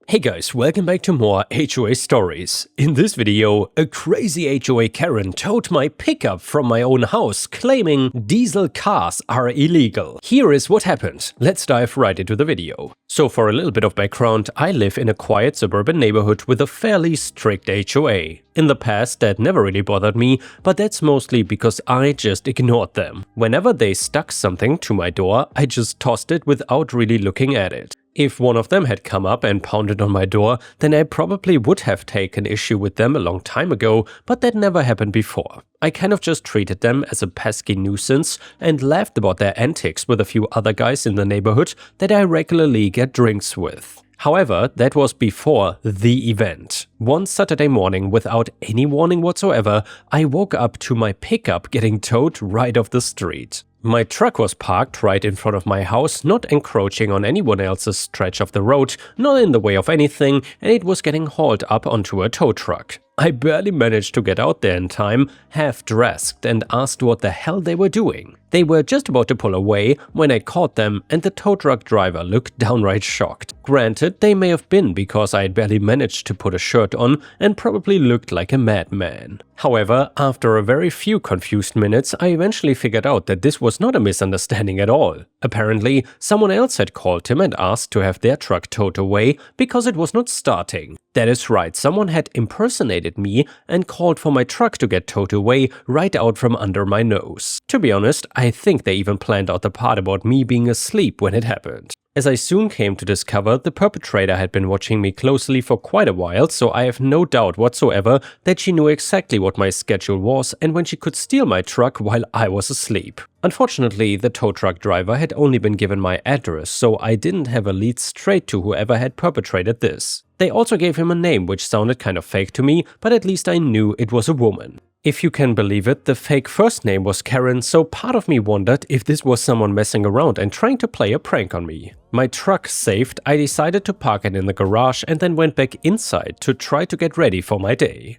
Hey guys, welcome back to more HOA stories. In this video, a crazy HOA Karen towed my pickup from my own house, claiming diesel cars are illegal. Here is what happened. Let's dive right into the video. So for a little bit of background, I live in a quiet suburban neighborhood with a fairly strict HOA. In the past, that never really bothered me, but that's mostly because I just ignored them. Whenever they stuck something to my door, I just tossed it without really looking at it. If one of them had come up and pounded on my door, then I probably would have taken issue with them a long time ago, but that never happened before. I kind of just treated them as a pesky nuisance and laughed about their antics with a few other guys in the neighborhood that I regularly get drinks with. However, that was before the event. One Saturday morning, without any warning whatsoever, I woke up to my pickup getting towed right off the street. My truck was parked right in front of my house, not encroaching on anyone else's stretch of the road, not in the way of anything, and it was getting hauled up onto a tow truck. I barely managed to get out there in time, half-dressed, and asked what the hell they were doing. They were just about to pull away when I caught them, and the tow truck driver looked downright shocked. Granted, they may have been because I had barely managed to put a shirt on and probably looked like a madman. However, after a very few confused minutes, I eventually figured out that this was not a misunderstanding at all. Apparently, someone else had called him and asked to have their truck towed away because it was not starting. That is right, someone had impersonated me and called for my truck to get towed away right out from under my nose. To be honest, I think they even planned out the part about me being asleep when it happened. As I soon came to discover, the perpetrator had been watching me closely for quite a while, so I have no doubt whatsoever that she knew exactly what my schedule was and when she could steal my truck while I was asleep. Unfortunately, the tow truck driver had only been given my address, so I didn't have a lead straight to whoever had perpetrated this. They also gave him a name which sounded kind of fake to me, but at least I knew it was a woman. If you can believe it, the fake first name was Karen, so part of me wondered if this was someone messing around and trying to play a prank on me. My truck saved, I decided to park it in the garage and then went back inside to try to get ready for my day.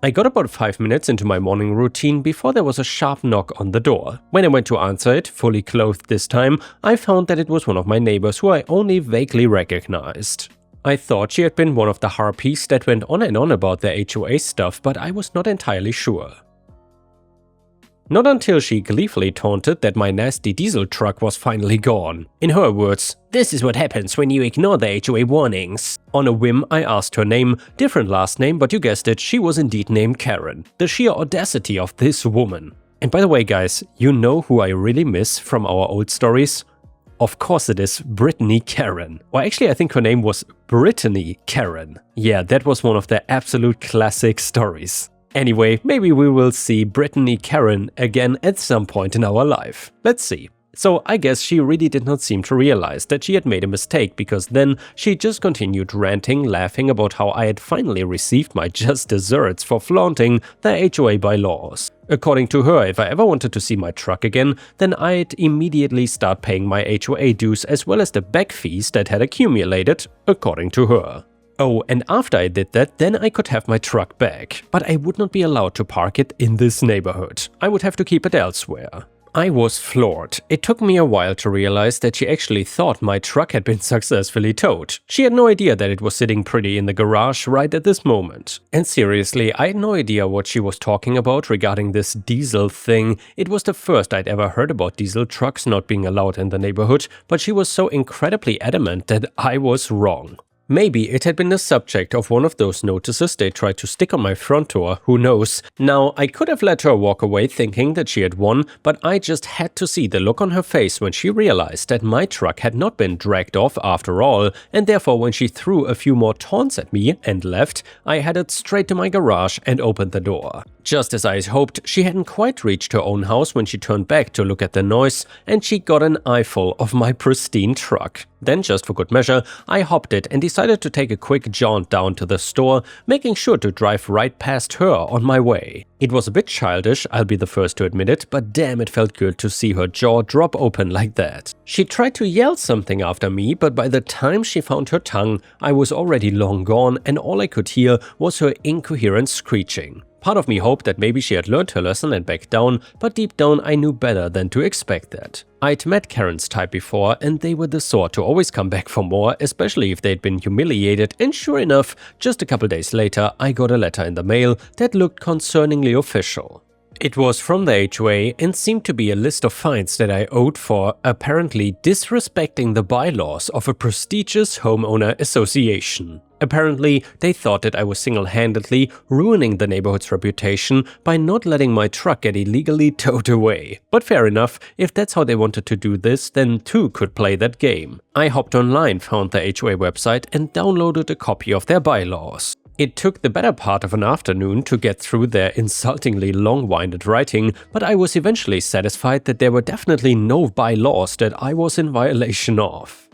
I got about 5 minutes into my morning routine before there was a sharp knock on the door. When I went to answer it, fully clothed this time, I found that it was one of my neighbors who I only vaguely recognized. I thought she had been one of the harpies that went on and on about their HOA stuff, but I was not entirely sure. Not until she gleefully taunted that my nasty diesel truck was finally gone. In her words, "This is what happens when you ignore the HOA warnings." On a whim, I asked her name, different last name, but you guessed it, she was indeed named Karen. The sheer audacity of this woman. And by the way guys, you know who I really miss from our old stories? Of course it is Brittany Karen. Or actually I think her name was Brittany Karen. Yeah, that was one of the absolute classic stories. Anyway, maybe we will see Brittany Karen again at some point in our life. Let's see. So I guess she really did not seem to realize that she had made a mistake, because then she just continued ranting, laughing about how I had finally received my just desserts for flaunting the HOA bylaws. According to her, if I ever wanted to see my truck again, then I'd immediately start paying my HOA dues as well as the back fees that had accumulated, according to her. Oh, and after I did that, then I could have my truck back, but I would not be allowed to park it in this neighborhood. I would have to keep it elsewhere. I was floored. It took me a while to realize that she actually thought my truck had been successfully towed. She had no idea that it was sitting pretty in the garage right at this moment. And seriously, I had no idea what she was talking about regarding this diesel thing. It was the first I'd ever heard about diesel trucks not being allowed in the neighborhood, but she was so incredibly adamant that I was wrong. Maybe it had been the subject of one of those notices they tried to stick on my front door, who knows. Now, I could have let her walk away thinking that she had won, but I just had to see the look on her face when she realized that my truck had not been dragged off after all, and therefore when she threw a few more taunts at me and left, I headed straight to my garage and opened the door. Just as I had hoped, she hadn't quite reached her own house when she turned back to look at the noise, and she got an eyeful of my pristine truck. Then, just for good measure, I hopped it and decided to take a quick jaunt down to the store, making sure to drive right past her on my way. It was a bit childish, I'll be the first to admit it, but damn, it felt good to see her jaw drop open like that. She tried to yell something after me, but by the time she found her tongue, I was already long gone and all I could hear was her incoherent screeching. Part of me hoped that maybe she had learned her lesson and backed down, but deep down I knew better than to expect that. I'd met Karen's type before, and they were the sort to always come back for more, especially if they'd been humiliated, and sure enough, just a couple days later, I got a letter in the mail that looked concerningly official. It was from the HOA and seemed to be a list of fines that I owed for apparently disrespecting the bylaws of a prestigious homeowner association. Apparently, they thought that I was single-handedly ruining the neighborhood's reputation by not letting my truck get illegally towed away. But fair enough, if that's how they wanted to do this, then two could play that game. I hopped online, found the HOA website and downloaded a copy of their bylaws. It took the better part of an afternoon to get through their insultingly long-winded writing, but I was eventually satisfied that there were definitely no bylaws that I was in violation of.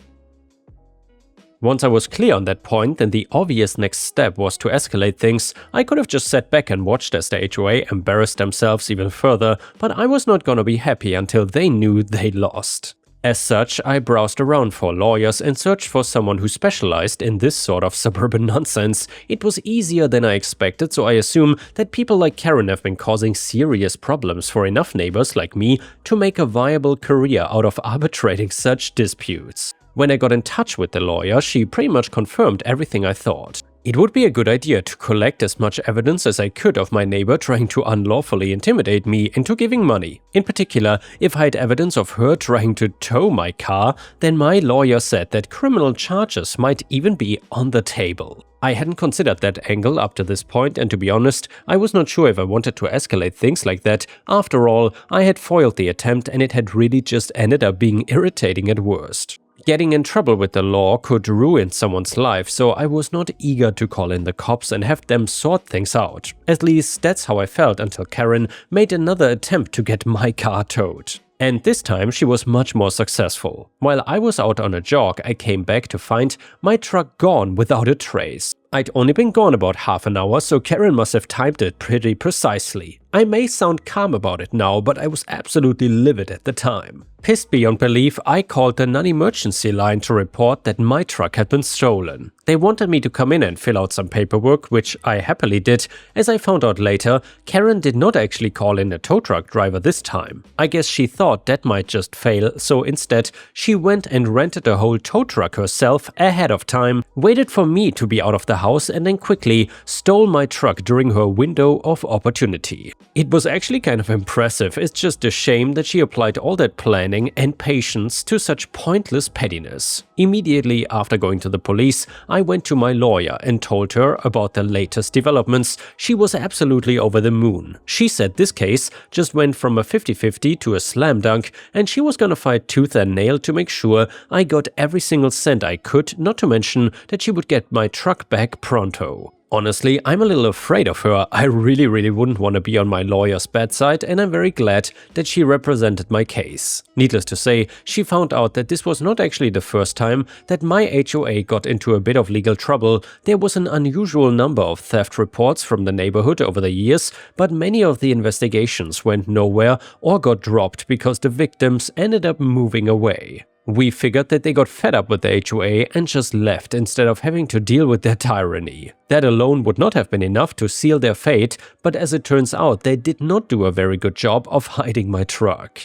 Once I was clear on that point, then the obvious next step was to escalate things. I could have just sat back and watched as the HOA embarrassed themselves even further, but I was not gonna be happy until they knew they lost. As such, I browsed around for lawyers and searched for someone who specialized in this sort of suburban nonsense. It was easier than I expected, so I assume that people like Karen have been causing serious problems for enough neighbors like me to make a viable career out of arbitrating such disputes. When I got in touch with the lawyer, she pretty much confirmed everything I thought. It would be a good idea to collect as much evidence as I could of my neighbor trying to unlawfully intimidate me into giving money. In particular, if I had evidence of her trying to tow my car, then my lawyer said that criminal charges might even be on the table. I hadn't considered that angle up to this point, and to be honest, I was not sure if I wanted to escalate things like that. After all, I had foiled the attempt and it had really just ended up being irritating at worst. Getting in trouble with the law could ruin someone's life, so I was not eager to call in the cops and have them sort things out. At least that's how I felt until Karen made another attempt to get my car towed. And this time she was much more successful. While I was out on a jog, I came back to find my truck gone without a trace. I'd only been gone about half an hour, so Karen must have timed it pretty precisely. I may sound calm about it now, but I was absolutely livid at the time. Pissed beyond belief, I called the non-emergency line to report that my truck had been stolen. They wanted me to come in and fill out some paperwork, which I happily did. As I found out later, Karen did not actually call in a tow truck driver this time. I guess she thought that might just fail, so instead she went and rented a whole tow truck herself ahead of time, waited for me to be out of the house and then quickly stole my truck during her window of opportunity. It was actually kind of impressive. It's just a shame that she applied all that planning and patience to such pointless pettiness. Immediately after going to the police, I went to my lawyer and told her about the latest developments. She was absolutely over the moon. She said this case just went from a 50-50 to a slam dunk, and she was gonna fight tooth and nail to make sure I got every single cent I could, not to mention that she would get my truck back pronto. Honestly, I'm a little afraid of her. I really wouldn't want to be on my lawyer's bad side, and I'm very glad that she represented my case. Needless to say, she found out that this was not actually the first time that my HOA got into a bit of legal trouble. There was an unusual number of theft reports from the neighborhood over the years, but many of the investigations went nowhere or got dropped because the victims ended up moving away. We figured that they got fed up with the HOA and just left instead of having to deal with their tyranny. That alone would not have been enough to seal their fate, but as it turns out, they did not do a very good job of hiding my truck.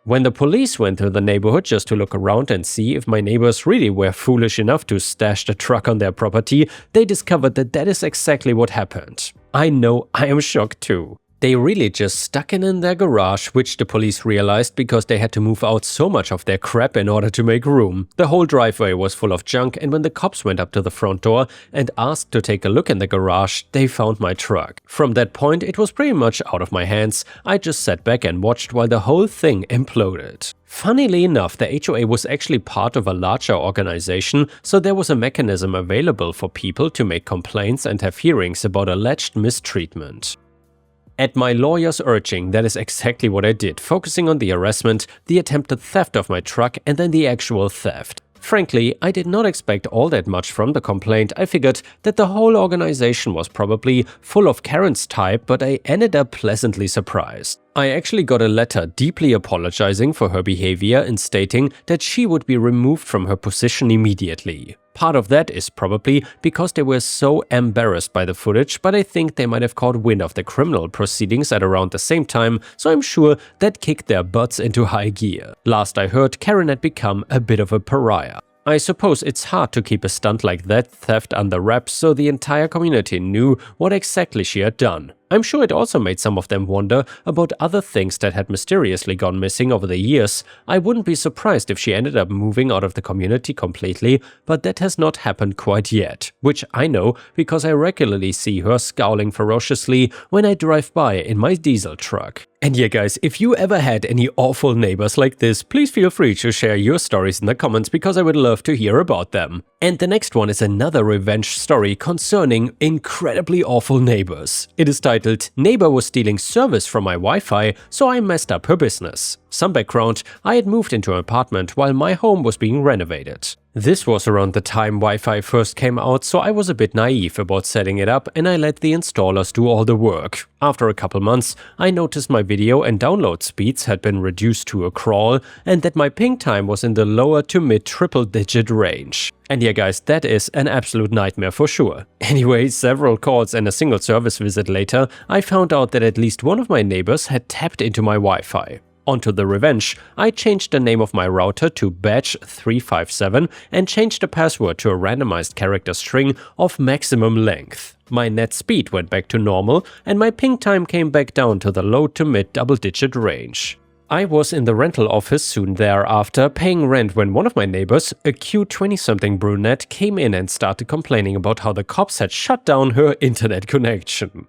When the police went through the neighborhood just to look around and see if my neighbors really were foolish enough to stash the truck on their property, they discovered that that is exactly what happened. I know, I am shocked too. They really just stuck it in their garage, which the police realized because they had to move out so much of their crap in order to make room. The whole driveway was full of junk, and when the cops went up to the front door and asked to take a look in the garage, they found my truck. From that point, it was pretty much out of my hands. I just sat back and watched while the whole thing imploded. Funnily enough, the HOA was actually part of a larger organization, so there was a mechanism available for people to make complaints and have hearings about alleged mistreatment. At my lawyer's urging, that is exactly what I did, focusing on the harassment, the attempted theft of my truck, and then the actual theft. Frankly, I did not expect all that much from the complaint. I figured that the whole organization was probably full of Karen's type, but I ended up pleasantly surprised. I actually got a letter deeply apologizing for her behavior and stating that she would be removed from her position immediately. Part of that is probably because they were so embarrassed by the footage, but I think they might have caught wind of the criminal proceedings at around the same time, so I'm sure that kicked their butts into high gear. Last I heard, Karen had become a bit of a pariah. I suppose it's hard to keep a stunt like that theft under wraps, so the entire community knew what exactly she had done. I'm sure it also made some of them wonder about other things that had mysteriously gone missing over the years. I wouldn't be surprised if she ended up moving out of the community completely, but that has not happened quite yet, which I know because I regularly see her scowling ferociously when I drive by in my diesel truck. And yeah guys, if you ever had any awful neighbors like this, please feel free to share your stories in the comments because I would love to hear about them. And the next one is another revenge story concerning incredibly awful neighbors. It is titled, "Neighbor was stealing service from my Wi-Fi, so I messed up her business." Some background: I had moved into an apartment while my home was being renovated. This was around the time Wi-Fi first came out, so I was a bit naive about setting it up and I let the installers do all the work. After a couple months, I noticed my video and download speeds had been reduced to a crawl and that my ping time was in the lower to mid triple-digit range. And yeah guys, that is an absolute nightmare for sure. Anyway, several calls and a single service visit later, I found out that at least one of my neighbors had tapped into my Wi-Fi. Onto the revenge, I changed the name of my router to badge357 and changed the password to a randomized character string of maximum length. My net speed went back to normal and my ping time came back down to the low to mid double-digit range. I was in the rental office soon thereafter, paying rent when one of my neighbors, a cute 20-something brunette, came in and started complaining about how the cops had shut down her internet connection.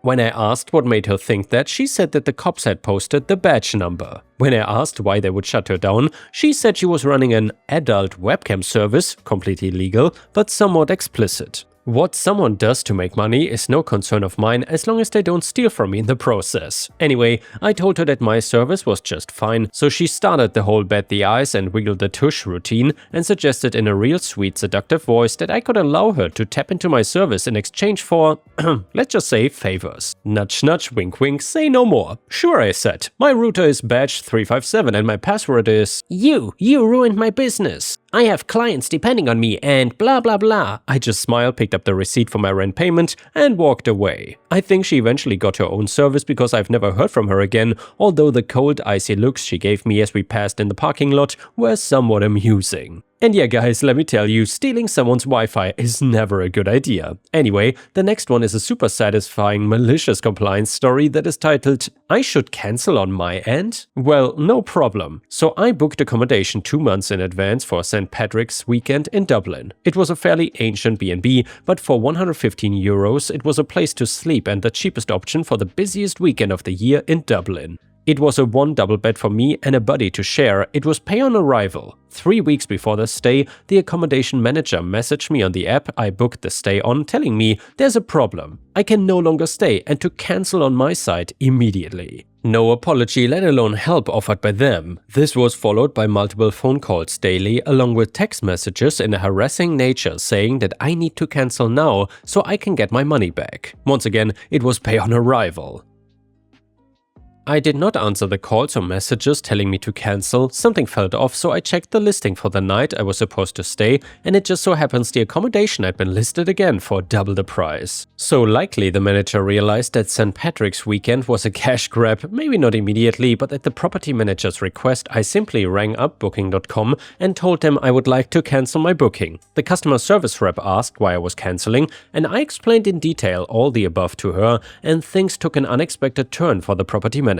When I asked what made her think that, she said that the cops had posted the badge number. When I asked why they would shut her down, she said she was running an adult webcam service, completely legal, but somewhat explicit. What someone does to make money is no concern of mine as long as they don't steal from me in the process. Anyway, I told her that my service was just fine, so she started the whole bat the eyes and wiggle the tush routine and suggested in a real sweet seductive voice that I could allow her to tap into my service in exchange for, let's just say, favors. Nudge nudge, wink wink, say no more. Sure, I said. My router is badge357 and my password is You ruined my business. I have clients depending on me and blah blah blah. I just smiled, picked up the receipt for my rent payment and walked away. I think she eventually got her own service because I've never heard from her again, although the cold icy looks she gave me as we passed in the parking lot were somewhat amusing. And yeah guys, let me tell you, stealing someone's Wi-Fi is never a good idea. Anyway, the next one is a super satisfying malicious compliance story that is titled, "I should cancel on my end?" Well, no problem. So I booked accommodation 2 months in advance for St. Patrick's weekend in Dublin. It was a fairly ancient B&B, but for 115 euros it was a place to sleep and the cheapest option for the busiest weekend of the year in Dublin. It was a one double bed for me and a buddy to share. It was pay on arrival. 3 weeks before the stay, the accommodation manager messaged me on the app I booked the stay on, telling me there's a problem. I can no longer stay and to cancel on my side immediately. No apology, let alone help offered by them. This was followed by multiple phone calls daily, along with text messages in a harassing nature saying that I need to cancel now so I can get my money back. Once again, it was pay on arrival. I did not answer the calls or messages telling me to cancel. Something felt off, so I checked the listing for the night I was supposed to stay, and it just so happens the accommodation had been listed again for double the price. So likely the manager realized that St. Patrick's weekend was a cash grab, maybe not immediately, but at the property manager's request I simply rang up booking.com and told them I would like to cancel my booking. The customer service rep asked why I was canceling, and I explained in detail all the above to her, and things took an unexpected turn for the property manager.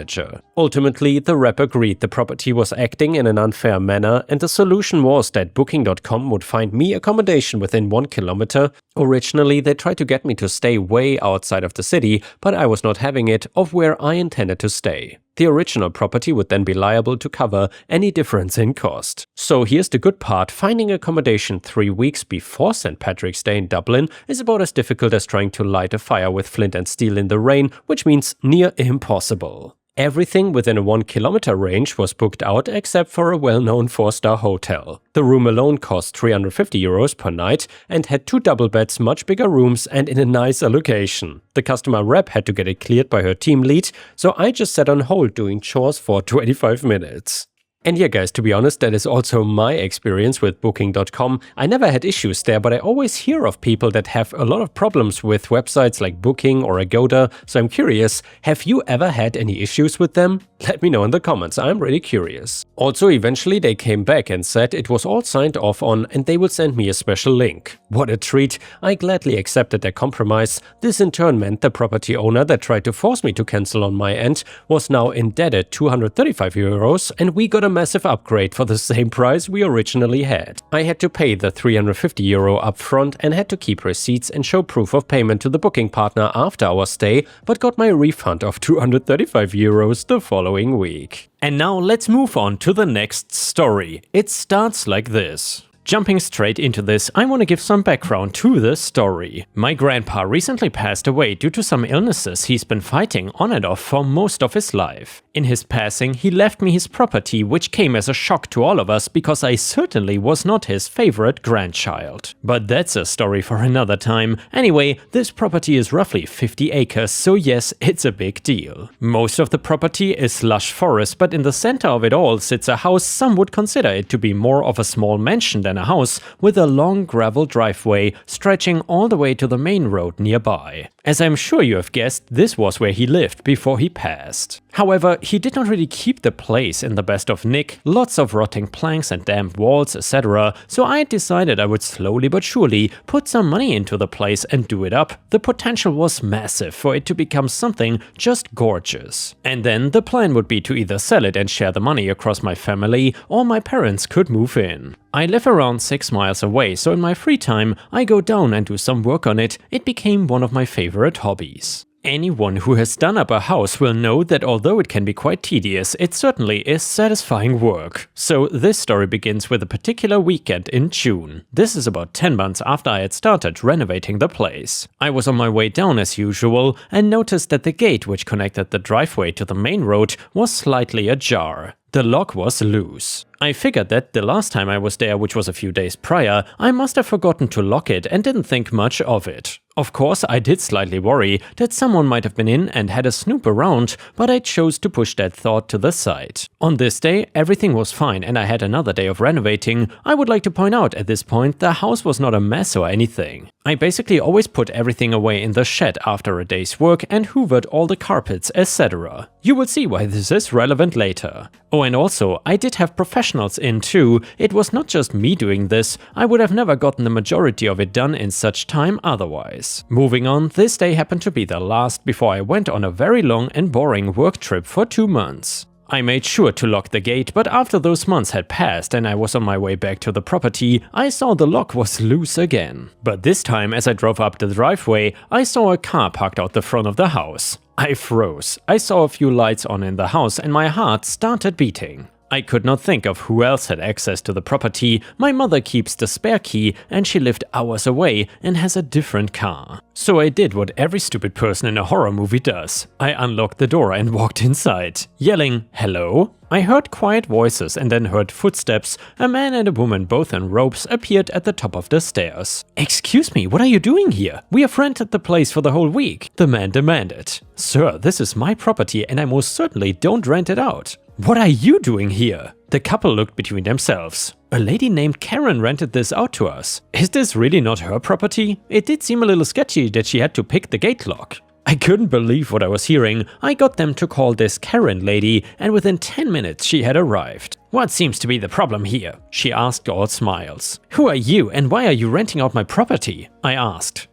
Ultimately, the rep agreed the property was acting in an unfair manner, and the solution was that booking.com would find me accommodation within 1 kilometer. Originally, they tried to get me to stay way outside of the city, but I was not having it of where I intended to stay. The original property would then be liable to cover any difference in cost. So here's the good part, finding accommodation 3 weeks before St. Patrick's Day in Dublin is about as difficult as trying to light a fire with flint and steel in the rain, which means near impossible. Everything within a 1 kilometer range was booked out except for a well-known 4-star hotel. The room alone cost 350 euros per night and had 2 double beds, much bigger rooms and in a nicer location. The customer rep had to get it cleared by her team lead, so I just sat on hold doing chores for 25 minutes. And yeah guys, to be honest, that is also my experience with booking.com. I never had issues there, but I always hear of people that have a lot of problems with websites like Booking or Agoda, so I'm curious, have you ever had any issues with them? Let me know in the comments, I'm really curious. Also, eventually they came back and said it was all signed off on and they would send me a special link. What a treat, I gladly accepted their compromise. This in turn meant the property owner that tried to force me to cancel on my end was now indebted €235 and we got a massive upgrade for the same price we originally had. I had to pay the €350 upfront and had to keep receipts and show proof of payment to the booking partner after our stay, but got my refund of €235 the following week. And now let's move on to the next story. It starts like this. Jumping straight into this, I want to give some background to the story. My grandpa recently passed away due to some illnesses he's been fighting on and off for most of his life. In his passing, he left me his property, which came as a shock to all of us because I certainly was not his favorite grandchild. But that's a story for another time. Anyway, this property is roughly 50 acres, so yes, it's a big deal. Most of the property is lush forest, but in the center of it all sits a house some would consider it to be more of a small mansion than a house, with a long gravel driveway stretching all the way to the main road nearby. As I'm sure you have guessed, this was where he lived before he passed. However, he did not really keep the place in the best of nick, lots of rotting planks and damp walls, etc. So I decided I would slowly but surely put some money into the place and do it up. The potential was massive for it to become something just gorgeous. And then the plan would be to either sell it and share the money across my family, or my parents could move in. I live around 6 miles away, so in my free time I go down and do some work on it. It became one of my favorite hobbies. Anyone who has done up a house will know that although it can be quite tedious, it certainly is satisfying work. So this story begins with a particular weekend in June. This is about 10 months after I had started renovating the place. I was on my way down as usual and noticed that the gate which connected the driveway to the main road was slightly ajar. The lock was loose. I figured that the last time I was there, which was a few days prior, I must have forgotten to lock it and didn't think much of it. Of course, I did slightly worry that someone might have been in and had a snoop around, but I chose to push that thought to the side. On this day, everything was fine and I had another day of renovating. I would like to point out at this point, the house was not a mess or anything. I basically always put everything away in the shed after a day's work and hoovered all the carpets, etc. You will see why this is relevant later. Oh, and also, I did have professionals in too. It was not just me doing this. I would have never gotten the majority of it done in such time otherwise. Moving on, this day happened to be the last before I went on a very long and boring work trip for 2 months. I made sure to lock the gate, but after those months had passed and I was on my way back to the property, I saw the lock was loose again. But this time, as I drove up the driveway, I saw a car parked out the front of the house. I froze. I saw a few lights on in the house and my heart started beating. I could not think of who else had access to the property. My mother keeps the spare key and she lived hours away and has a different car. So I did what every stupid person in a horror movie does. I unlocked the door and walked inside, yelling, "Hello?" I heard quiet voices and then heard footsteps. A man and a woman, both in robes, appeared at the top of the stairs. "Excuse me, what are you doing here? We have rented the place for the whole week," the man demanded. "Sir, this is my property and I most certainly don't rent it out." "What are you doing here?" The couple looked between themselves. "A lady named Karen rented this out to us. Is this really not her property? It did seem a little sketchy that she had to pick the gate lock." I couldn't believe what I was hearing. I got them to call this Karen lady, and within 10 minutes she had arrived. "What seems to be the problem here?" she asked, all smiles. "Who are you and why are you renting out my property?" I asked.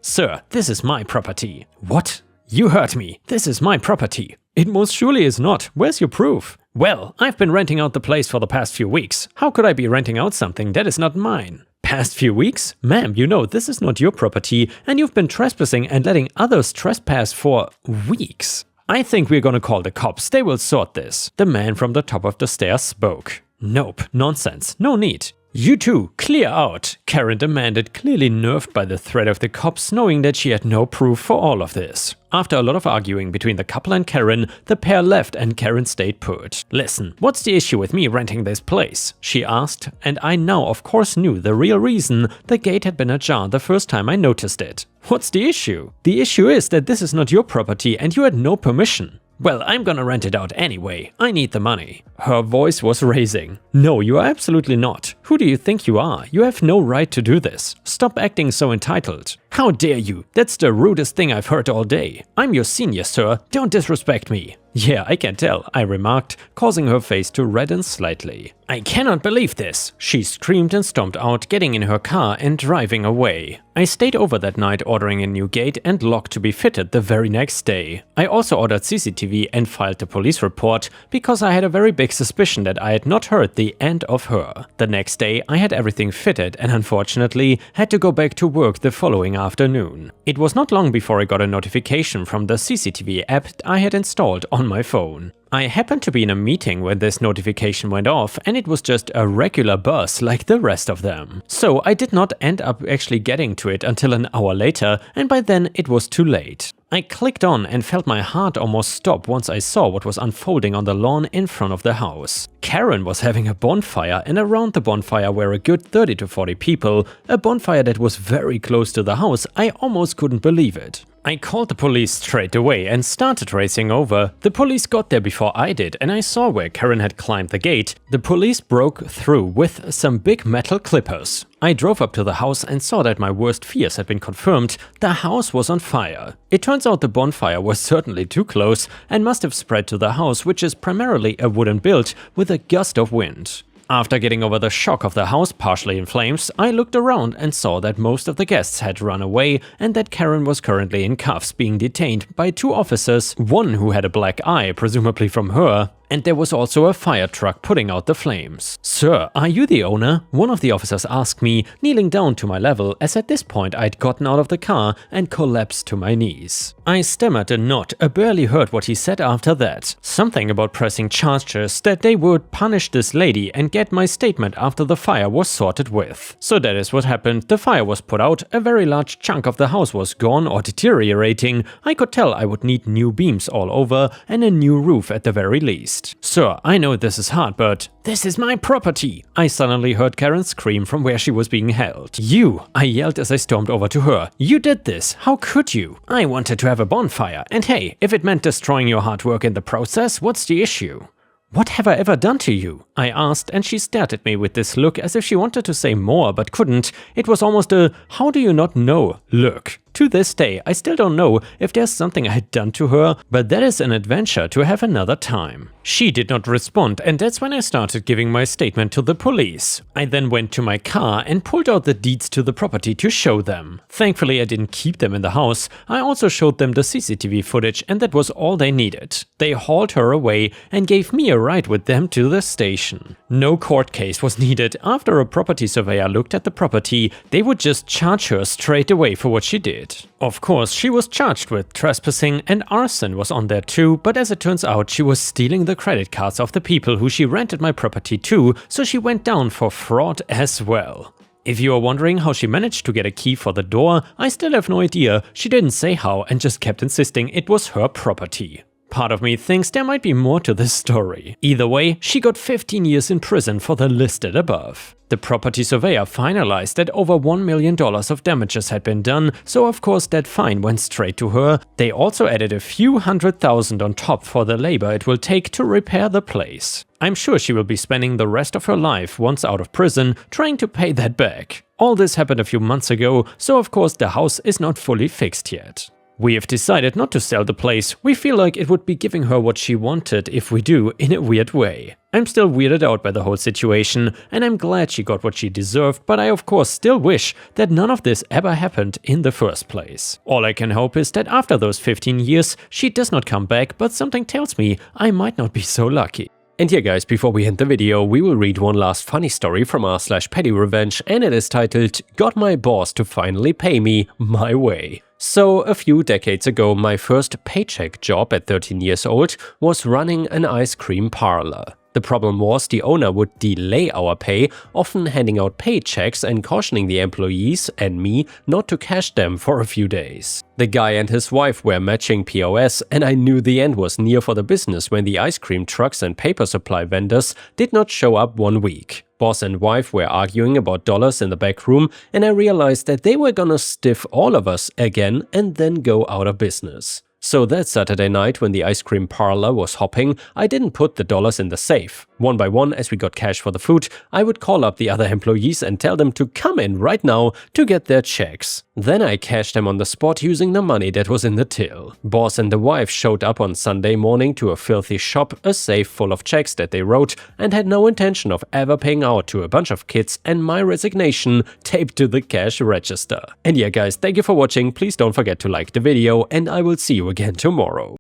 Sir, this is my property." "What? You heard me. This is my property." "It most surely is not. Where's your proof?" "Well, I've been renting out the place for the past few weeks. How could I be renting out something that is not mine?" "Past few weeks? Ma'am, you know this is not your property and you've been trespassing and letting others trespass for weeks." "I think we're gonna call the cops. They will sort this." The man from the top of the stairs spoke. "Nope, nonsense. No need." "You two, clear out," Karen demanded, clearly nerved by the threat of the cops, knowing that she had no proof for all of this. After a lot of arguing between the couple and Karen, the pair left and Karen stayed put. "Listen, what's the issue with me renting this place?" she asked, and I now of course knew the real reason. The gate had been ajar the first time I noticed it. "What's the issue?" "The issue is that this is not your property and you had no permission." Well, I'm gonna rent it out anyway. I need the money. Her voice was raising. No, you are absolutely not. Who do you think you are? You have no right to do this. Stop acting so entitled. How dare you? That's the rudest thing I've heard all day. I'm your senior, sir. Don't disrespect me. Yeah, I can tell, I remarked, causing her face to redden slightly. I cannot believe this, she screamed and stomped out, getting in her car and driving away. I stayed over that night ordering a new gate and lock to be fitted the very next day. I also ordered CCTV and filed a police report because I had a very big suspicion that I had not heard the end of her. The next day I had everything fitted and unfortunately had to go back to work the following afternoon. It was not long before I got a notification from the CCTV app I had installed on my phone. I happened to be in a meeting when this notification went off and it was just a regular buzz like the rest of them. So I did not end up actually getting to it until an hour later, and by then it was too late. I clicked on and felt my heart almost stop once I saw what was unfolding on the lawn in front of the house. Karen was having a bonfire, and around the bonfire were a good 30 to 40 people, a bonfire that was very close to the house. I almost couldn't believe it. I called the police straight away and started racing over. The police got there before I did and I saw where Karen had climbed the gate. The police broke through with some big metal clippers. I drove up to the house and saw that my worst fears had been confirmed. The house was on fire. It turns out the bonfire was certainly too close and must have spread to the house, which is primarily a wooden build with a gust of wind. After getting over the shock of the house partially in flames, I looked around and saw that most of the guests had run away and that Karen was currently in cuffs being detained by 2 officers, one who had a black eye, presumably from her, and there was also a fire truck putting out the flames. "Sir, are you the owner?" one of the officers asked me, kneeling down to my level, as at this point I'd gotten out of the car and collapsed to my knees. I stammered a nod, I barely heard what he said after that. Something about pressing charges, that they would punish this lady and get my statement after the fire was sorted with. So that is what happened. The fire was put out, a very large chunk of the house was gone or deteriorating. I could tell I would need new beams all over and a new roof at the very least. "Sir, I know this is hard, but this is my property!" I suddenly heard Karen scream from where she was being held. "You!" I yelled as I stormed over to her. "You did this! How could you? I wanted to have a bonfire, and hey, if it meant destroying your hard work in the process, what's the issue?" "What have I ever done to you?" I asked, and she stared at me with this look as if she wanted to say more but couldn't. It was almost a "how do you not know" look. To this day, I still don't know if there's something I had done to her, but that is an adventure to have another time. She did not respond, and that's when I started giving my statement to the police. I then went to my car and pulled out the deeds to the property to show them. Thankfully, I didn't keep them in the house. I also showed them the CCTV footage, and that was all they needed. They hauled her away and gave me a ride with them to the station. No court case was needed. After a property surveyor looked at the property, they would just charge her straight away for what she did. Of course, she was charged with trespassing and arson was on there too, but as it turns out, she was stealing the credit cards of the people who she rented my property to, so she went down for fraud as well. If you are wondering how she managed to get a key for the door, I still have no idea. She didn't say how and just kept insisting it was her property. Part of me thinks there might be more to this story. Either way, she got 15 years in prison for the listed above. The property surveyor finalized that over $1 million of damages had been done, so of course that fine went straight to her. They also added a few $100,000 on top for the labor it will take to repair the place. I'm sure she will be spending the rest of her life, once out of prison, trying to pay that back. All this happened a few months ago, so of course the house is not fully fixed yet. We have decided not to sell the place. We feel like it would be giving her what she wanted if we do, in a weird way. I'm still weirded out by the whole situation, and I'm glad she got what she deserved, but I of course still wish that none of this ever happened in the first place. All I can hope is that after those 15 years, she does not come back, but something tells me I might not be so lucky. And here guys, before we end the video, we will read one last funny story from r/petty revenge, and it is titled "Got My Boss to Finally Pay Me My Way." So, a few decades ago, my first paycheck job at 13 years old was running an ice cream parlor. The problem was the owner would delay our pay, often handing out paychecks and cautioning the employees and me not to cash them for a few days. The guy and his wife were matching POS, and I knew the end was near for the business when the ice cream trucks and paper supply vendors did not show up one week. Boss and wife were arguing about dollars in the back room, and I realized that they were gonna stiff all of us again and then go out of business. So that Saturday night when the ice cream parlor was hopping, I didn't put the dollars in the safe. One by one, as we got cash for the food, I would call up the other employees and tell them to come in right now to get their checks. Then I cashed them on the spot using the money that was in the till. Boss and the wife showed up on Sunday morning to a filthy shop, a safe full of checks that they wrote, and had no intention of ever paying out to a bunch of kids and my resignation taped to the cash register. And yeah guys, thank you for watching, please don't forget to like the video and I will see you again tomorrow.